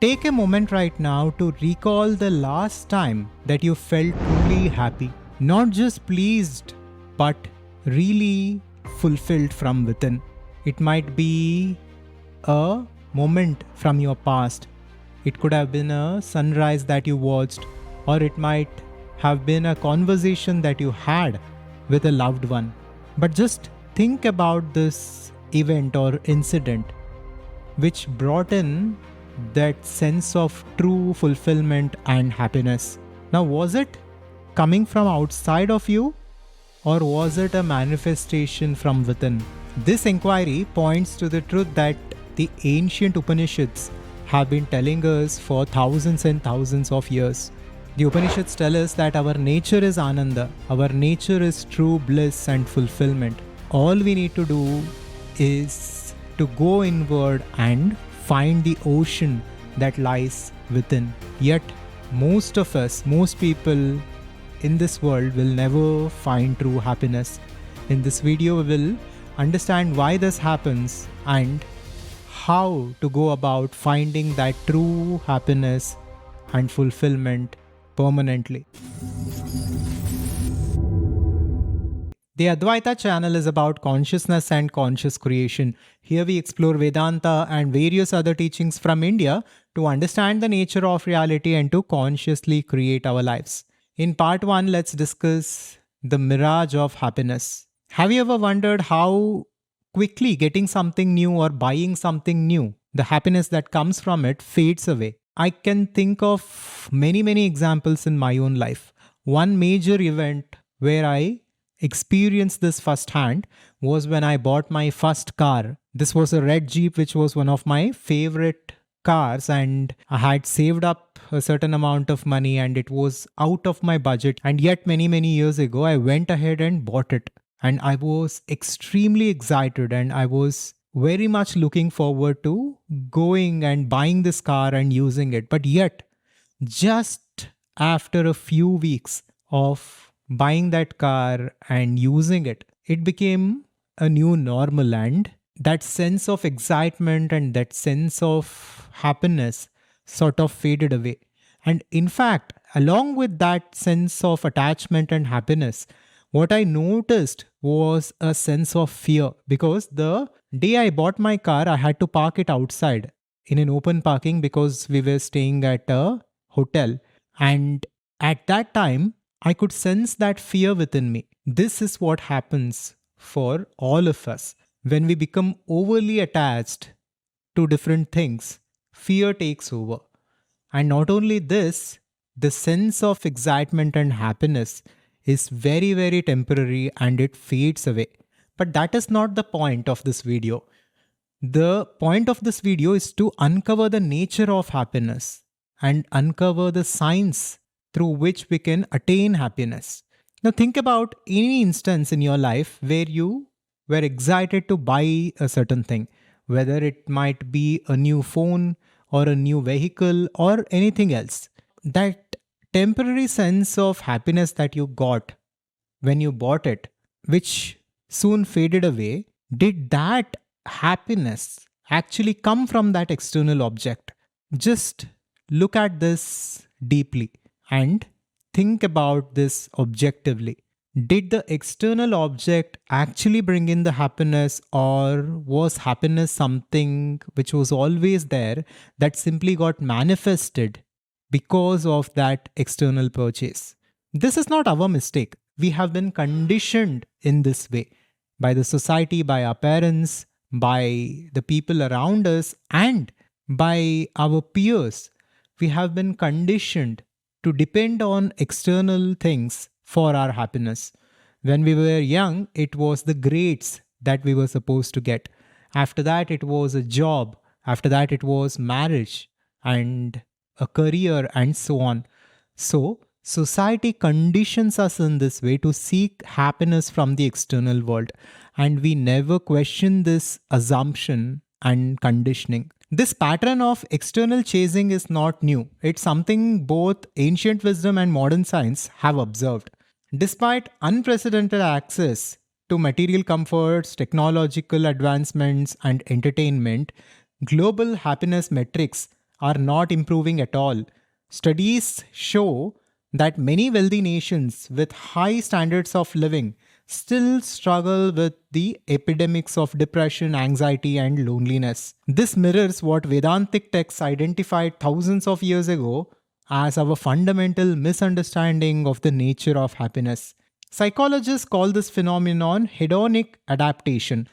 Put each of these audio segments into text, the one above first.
Take a moment right now to recall the last time that you felt truly happy. Not just pleased, but really fulfilled from within. It might be a moment from your past. It could have been a sunrise that you watched, or it might have been a conversation that you had with a loved one. But just think about this event or incident which brought in that sense of true fulfillment and happiness. Now, was it coming from outside of you, or was it a manifestation from within? This inquiry points to the truth that the ancient Upanishads have been telling us for thousands and thousands of years. The Upanishads tell us that our nature is Ananda, our nature is true bliss and fulfillment. All we need to do is to go inward and find the ocean that lies within. Yet, most of us, most people in this world will never find true happiness. In this video, we will understand why this happens and how to go about finding that true happiness and fulfillment permanently. The Adhvaitha channel is about consciousness and conscious creation. Here we explore Vedanta and various other teachings from India to understand the nature of reality and to consciously create our lives. In part 1, let's discuss the mirage of happiness. Have you ever wondered how quickly getting something new or buying something new, the happiness that comes from it, fades away? I can think of many examples in my own life. One major event where I experienced this firsthand was when I bought my first car. This was a red Jeep, which was one of my favorite cars, and I had saved up a certain amount of money and it was out of my budget, and yet many years ago I went ahead and bought it, and I was extremely excited and I was very much looking forward to going and buying this car and using it. But yet, just after a few weeks of buying that car and using it, it became a new normal, and that sense of excitement and that sense of happiness sort of faded away. And in fact, along with that sense of attachment and happiness, what I noticed was a sense of fear, because the day I bought my car, I had to park it outside in an open parking because we were staying at a hotel. And at that time, I could sense that fear within me. This is what happens for all of us. When we become overly attached to different things, fear takes over. And not only this, the sense of excitement and happiness is very temporary and it fades away. But that is not the point of this video. The point of this video is to uncover the nature of happiness and uncover the science through which we can attain happiness. Now think about any instance in your life where you were excited to buy a certain thing, whether it might be a new phone or a new vehicle or anything else. That temporary sense of happiness that you got when you bought it, which soon faded away, did that happiness actually come from that external object? Just look at this deeply and think about this objectively. Did the external object actually bring in the happiness, or was happiness something which was always there that simply got manifested because of that external purchase? This is not our mistake. We have been conditioned in this way by the society, by our parents, by the people around us, and by our peers. We have been conditioned to depend on external things for our happiness. When we were young, it was the grades that we were supposed to get. After that, it was a job. After that, it was marriage and a career and so on. So, society conditions us in this way to seek happiness from the external world. And we never question this assumption and conditioning. This pattern of external chasing is not new. It's something both ancient wisdom and modern science have observed. Despite unprecedented access to material comforts, technological advancements, and entertainment, global happiness metrics are not improving at all. Studies show that many wealthy nations with high standards of living still struggle with the epidemics of depression, anxiety, and loneliness. This mirrors what Vedantic texts identified thousands of years ago as our fundamental misunderstanding of the nature of happiness. Psychologists call this phenomenon hedonic adaptation.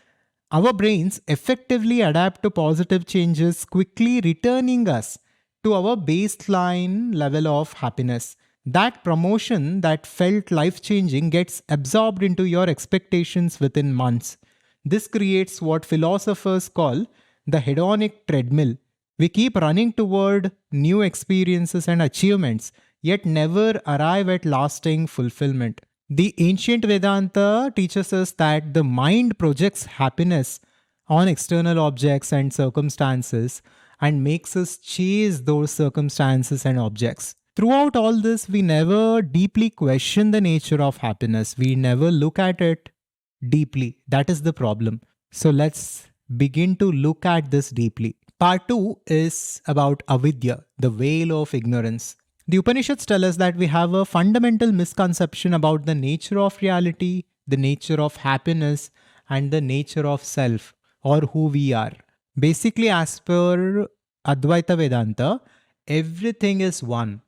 Our brains effectively adapt to positive changes, quickly returning us to our baseline level of happiness. That promotion that felt life changing gets absorbed into your expectations within months. This creates what philosophers call the hedonic treadmill. We keep running toward new experiences and achievements, yet never arrive at lasting fulfillment. The ancient Vedanta teaches us that the mind projects happiness on external objects and circumstances and makes us chase those circumstances and objects. Throughout all this, we never deeply question the nature of happiness. We never look at it deeply. That is the problem. So let's begin to look at this deeply. Part 2 is about Avidya, the veil of ignorance. The Upanishads tell us that we have a fundamental misconception about the nature of reality, the nature of happiness, and the nature of self, or who we are. Basically, as per Advaita Vedanta, everything is one.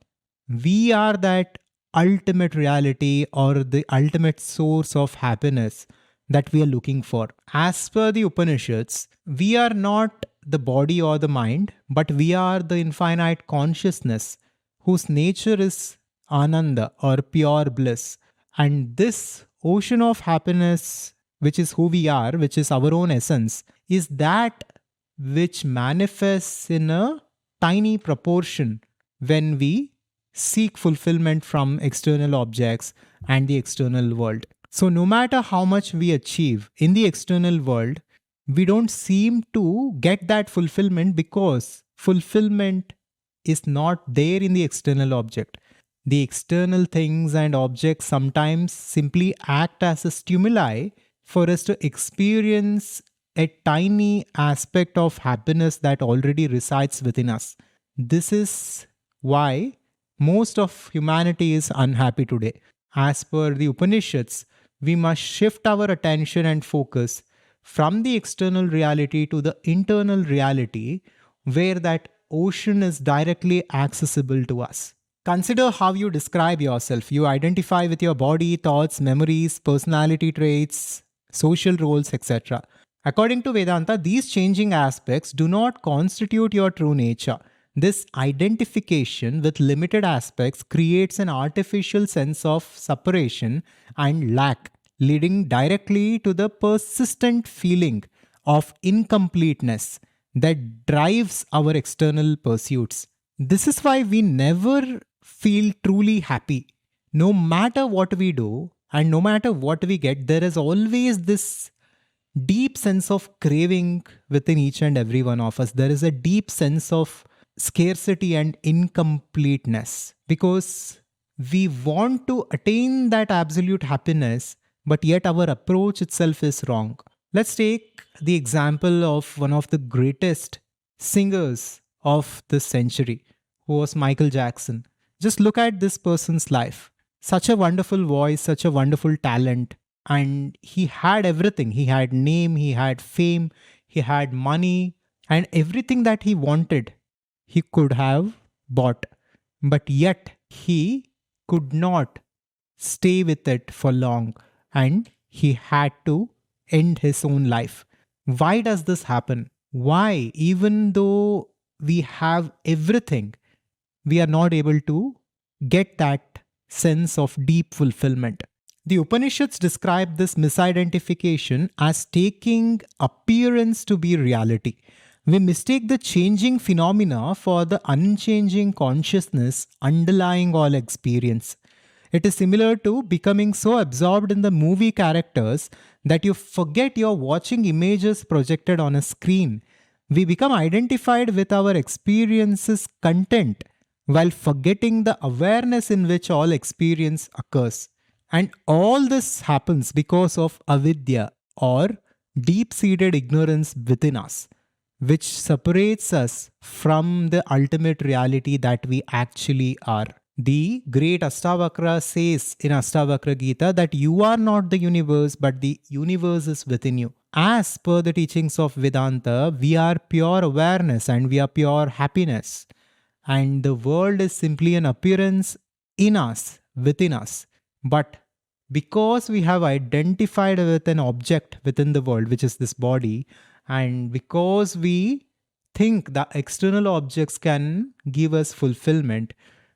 We are that ultimate reality or the ultimate source of happiness that we are looking for. As per the Upanishads, we are not the body or the mind, but we are the infinite consciousness whose nature is Ananda or pure bliss. And this ocean of happiness, which is who we are, which is our own essence, is that which manifests in a tiny proportion when we seek fulfillment from external objects and the external world. So, no matter how much we achieve in the external world, we don't seem to get that fulfillment because fulfillment is not there in the external object. The external things and objects sometimes simply act as a stimuli for us to experience a tiny aspect of happiness that already resides within us. This is why most of humanity is unhappy today. As per the Upanishads, we must shift our attention and focus from the external reality to the internal reality where that ocean is directly accessible to us. Consider how you describe yourself. You identify with your body, thoughts, memories, personality traits, social roles, etc. According to Vedanta, these changing aspects do not constitute your true nature. This identification with limited aspects creates an artificial sense of separation and lack, leading directly to the persistent feeling of incompleteness that drives our external pursuits. This is why we never feel truly happy. No matter what we do and no matter what we get, there is always this deep sense of craving within each and every one of us. There is a deep sense of scarcity and incompleteness because we want to attain that absolute happiness, but yet our approach itself is wrong. Let's take the example of one of the greatest singers of this century, who was Michael Jackson. Just look at this person's life. Such a wonderful voice, such a wonderful talent, and he had everything. He had name, he had fame, he had money, and everything that he wanted, he could have bought. But yet, he could not stay with it for long, and he had to end his own life. Why does this happen? Why, even though we have everything, we are not able to get that sense of deep fulfillment? The Upanishads describe this misidentification as taking appearance to be reality. We mistake the changing phenomena for the unchanging consciousness underlying all experience. It is similar to becoming so absorbed in the movie characters that you forget you're watching images projected on a screen. We become identified with our experience's content while forgetting the awareness in which all experience occurs. And all this happens because of avidya or deep-seated ignorance within us. which separates us from the ultimate reality that we actually are. The great Astavakra says in Astavakra Gita that you are not the universe, but the universe is within you. As per the teachings of Vedanta, we are pure awareness and we are pure happiness. And the world is simply an appearance in us, within us. But because we have identified with an object within the world, which is this body, and because we think that external objects can give us fulfillment,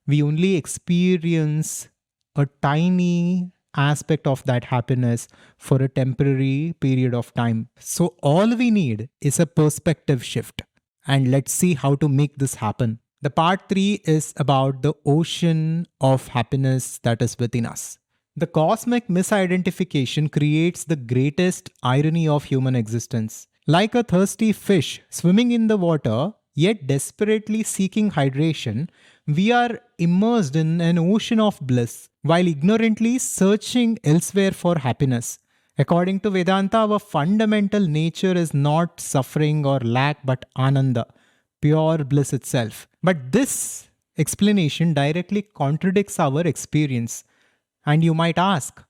we only experience a tiny aspect of that happiness for a temporary period of time. So, all we need is a perspective shift. And let's see how to make this happen. The part 3 is about the ocean of happiness that is within us. The cosmic misidentification creates the greatest irony of human existence. Like a thirsty fish swimming in the water, yet desperately seeking hydration, we are immersed in an ocean of bliss while ignorantly searching elsewhere for happiness. According to Vedanta, our fundamental nature is not suffering or lack but Ananda, pure bliss itself. But this explanation directly contradicts our experience. And you might ask,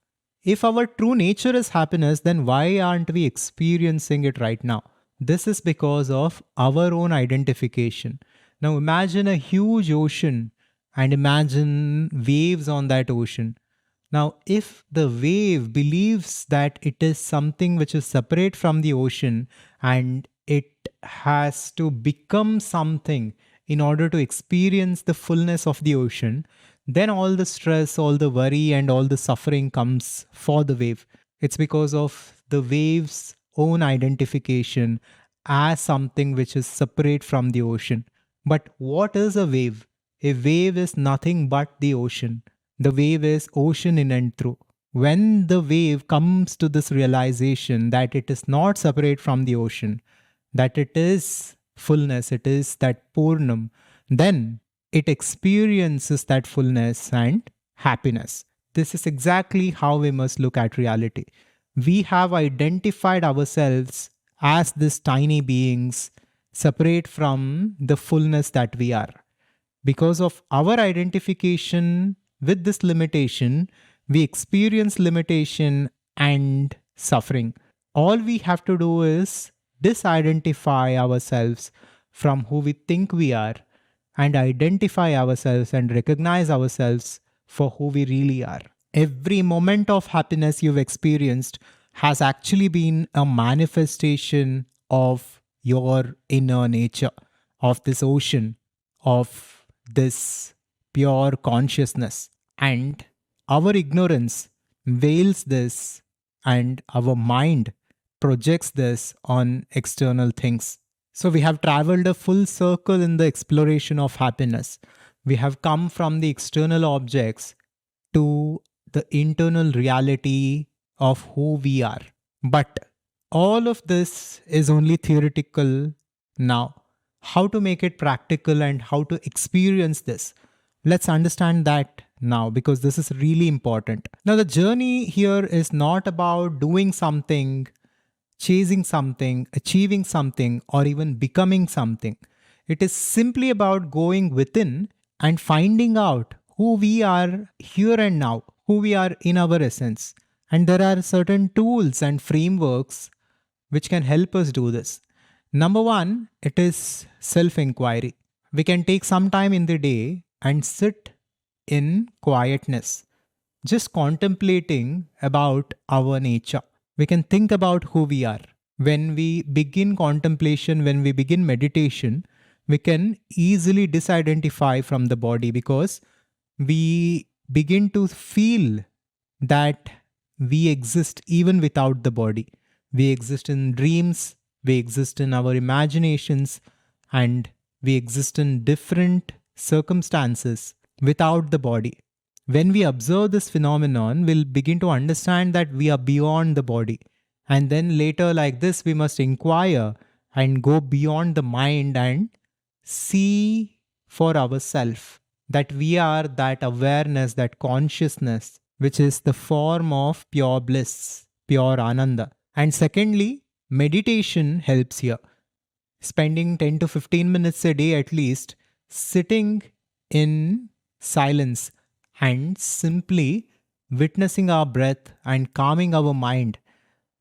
if our true nature is happiness, then why aren't we experiencing it right now? This is because of our own identification. Now imagine a huge ocean and imagine waves on that ocean. Now, if the wave believes that it is something which is separate from the ocean and it has to become something in order to experience the fullness of the ocean, then all the stress, all the worry, and all the suffering comes for the wave. It's because of the wave's own identification as something which is separate from the ocean. But what is a wave? A wave is nothing but the ocean. The wave is ocean in and through. When the wave comes to this realization that it is not separate from the ocean, that it is fullness, it is that Purnam, then it experiences that fullness and happiness. This is exactly how we must look at reality. We have identified ourselves as these tiny beings separate from the fullness that we are. Because of our identification with this limitation, we experience limitation and suffering. All we have to do is disidentify ourselves from who we think we are and identify ourselves and recognize ourselves for who we really are. Every moment of happiness you've experienced has actually been a manifestation of your inner nature, of this ocean, of this pure consciousness. And our ignorance veils this, and our mind projects this on external things. So we have traveled a full circle in the exploration of happiness. We have come from the external objects to the internal reality of who we are. But all of this is only theoretical now. How to make it practical and how to experience this? Let's understand that now, because this is really important. Now, the journey here is not about doing something, chasing something, achieving something, or even becoming something. It is simply about going within and finding out who we are here and now, who we are in our essence. And there are certain tools and frameworks which can help us do this. Number one, it is self-inquiry. We can take some time in the day and sit in quietness, just contemplating about our nature. We can think about who we are. When we begin contemplation, when we begin meditation, we can easily disidentify from the body because we begin to feel that we exist even without the body. We exist in dreams, we exist in our imaginations, and we exist in different circumstances without the body. When we observe this phenomenon, we'll begin to understand that we are beyond the body. And then later, like this, we must inquire and go beyond the mind and see for ourselves that we are that awareness, that consciousness, which is the form of pure bliss, pure Ananda. And secondly, meditation helps here. spending 10 to 15 minutes a day at least sitting in silence and simply witnessing our breath and calming our mind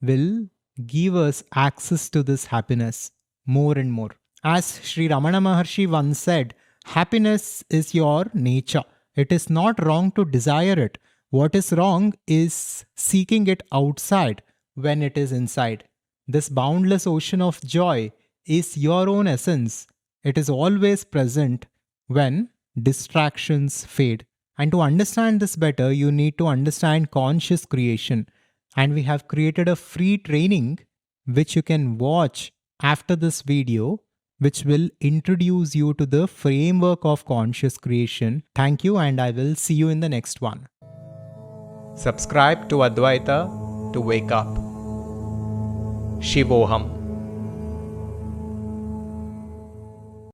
will give us access to this happiness more and more. As Sri Ramana Maharshi once said, happiness is your nature. It is not wrong to desire it. What is wrong is seeking it outside when it is inside. This boundless ocean of joy is your own essence. It is always present when distractions fade. And to understand this better, you need to understand conscious creation. And we have created a free training which you can watch after this video, which will introduce you to the framework of conscious creation. Thank you, and I will see you in the next one. Subscribe to Adhvaitha to wake up. Shivoham.